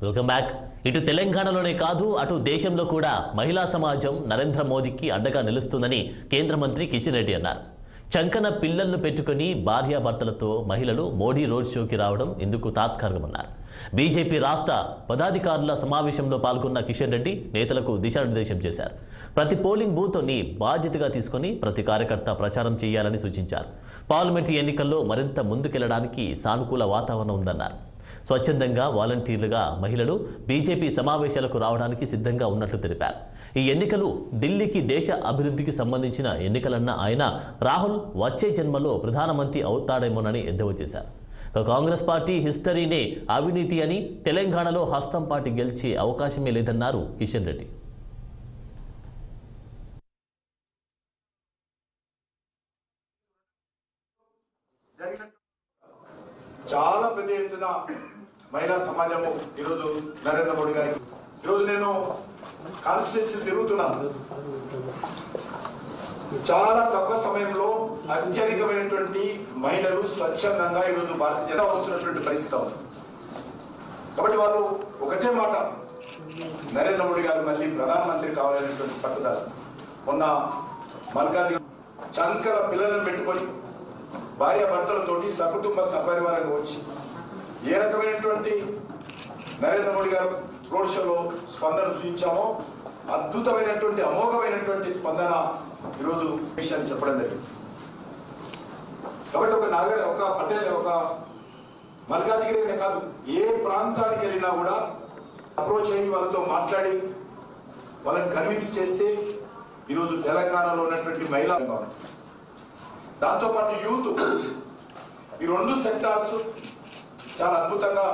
Welcome back. ఇటు తెలంగాణలోనే కాదు అటు దేశంలో కూడా మహిళా సమాజం నరేంద్ర మోదీకి అండగా నిలుస్తుందని కేంద్ర మంత్రి కిషన్ రెడ్డి అన్నారు. చంకన పిల్లలను పెట్టుకుని భార్యాభర్తలతో మహిళలు మోడీ రోడ్ షోకి రావడం ఇందుకు తాత్కాలికమన్నారు. బీజేపీ రాష్ట్ర పదాధికారుల సమావేశంలో పాల్గొన్న కిషన్ రెడ్డి నేతలకు దిశానిర్దేశం చేశారు. ప్రతి పోలింగ్ బూత్ని బాధ్యతగా తీసుకుని ప్రతి కార్యకర్త ప్రచారం చేయాలని సూచించారు. పార్లమెంటు ఎన్నికల్లో మరింత ముందుకెళ్లడానికి సానుకూల వాతావరణం ఉందన్నారు. స్వచ్ఛందంగా వాలంటీర్లుగా మహిళలు బీజేపీ సమావేశాలకు రావడానికి సిద్ధంగా ఉన్నట్లు తెలిపారు. ఈ ఎన్నికలు ఢిల్లీకి దేశ అభివృద్ధికి సంబంధించిన ఎన్నికలన్న ఆయన రాహుల్ వచ్చే జన్మలో ప్రధానమంత్రి అవుతాడేమోనని ఎద్దేవా చేశారు. కాంగ్రెస్ పార్టీ హిస్టరీనే అవినీతి అని, తెలంగాణలో హస్తం పార్టీ గెలిచే అవకాశమే లేదన్నారు కిషన్ రెడ్డి. చాలా పెద్ద ఎత్తున మహిళా సమాజము ఈరోజు నరేంద్ర మోడీ గారికి ఈరోజు నేను కాన్స్టిట్యూన్సీ తిరుగుతున్నాను. చాలా తక్కువ సమయంలో అత్యధికమైనటువంటి మహిళలు స్వచ్ఛందంగా ఈరోజు భారతీయ జనతా వస్తున్నటువంటి పరిస్థితి. కాబట్టి వాళ్ళు ఒకటే మాట, నరేంద్ర మోడీ గారు మళ్ళీ ప్రధానమంత్రి కావాలనేటువంటి పట్టుదల. మొన్న మల్కాజ్గిరి చంకల పిల్లలను పెట్టుకొని భార్యాభర్తలతోటి సకుటుంబ సపరివారంగా వచ్చి ఏ రకమైనటువంటి నరేంద్ర మోడీ గారు రోడ్ షోలో స్పందన చూపించామో అద్భుతమైనటువంటి అమోఘమైనటువంటి స్పందన ఈరోజు విషయాన్ని చెప్పడం జరిగింది. కాబట్టి ఒక మల్కాజ్గిరి కాదు, ఏ ప్రాంతానికి వెళ్ళినా కూడా అప్రోచ్ అయ్యి వాళ్ళతో మాట్లాడి వాళ్ళని కన్విన్స్ చేస్తే ఈరోజు తెలంగాణలో ఉన్నటువంటి మహిళా దాంతోపాటు యూత్, ఈ రెండు సెక్టార్స్ చాలా అద్భుతంగా